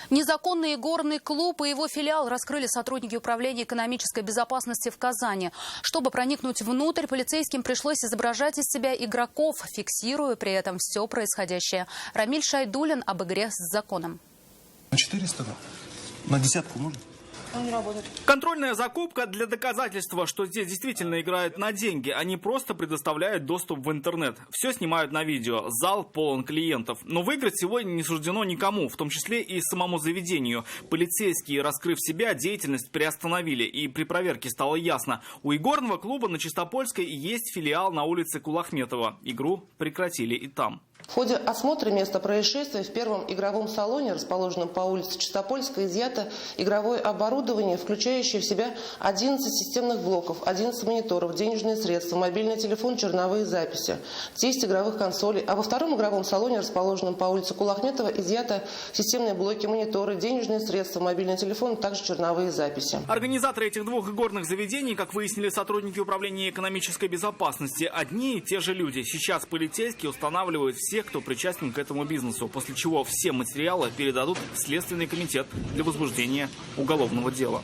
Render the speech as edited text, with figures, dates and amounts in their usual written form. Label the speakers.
Speaker 1: Незаконный игорный клуб и его филиал раскрыли сотрудники Управления экономической безопасности в Казани. Чтобы проникнуть внутрь, полицейским пришлось изображать из себя игроков, фиксируя при этом все происходящее. Рамиль Шайдулин об игре с законом.
Speaker 2: На 400, да? На десятку можно?
Speaker 3: Он не работает.
Speaker 4: Контрольная закупка для доказательства, что здесь действительно играют на деньги. Они просто предоставляют доступ в интернет. Все снимают на видео. Зал полон клиентов. Но выиграть сегодня не суждено никому, в том числе и самому заведению. Полицейские, раскрыв себя, деятельность приостановили. И при проверке стало ясно. У игорного клуба на Чистопольской есть филиал на улице Кулахметова. Игру прекратили и там.
Speaker 5: В ходе осмотра места происшествия в первом игровом салоне, расположенном по улице Чистопольская, изъято игровое оборудование, включающее в себя 11 системных блоков, 11 мониторов, денежные средства, мобильный телефон, черновые записи, 10 игровых консолей. А во втором игровом салоне, расположенном по улице Кулахметова, изъято системные блоки, мониторы, денежные средства, мобильный телефон, также черновые записи.
Speaker 4: Организаторы этих двух игорных заведений, как выяснили сотрудники Управления экономической безопасности, одни и те же люди. Сейчас полицейские устанавливают всех, кто причастен к этому бизнесу, после чего все материалы передадут в Следственный комитет для возбуждения уголовного дела.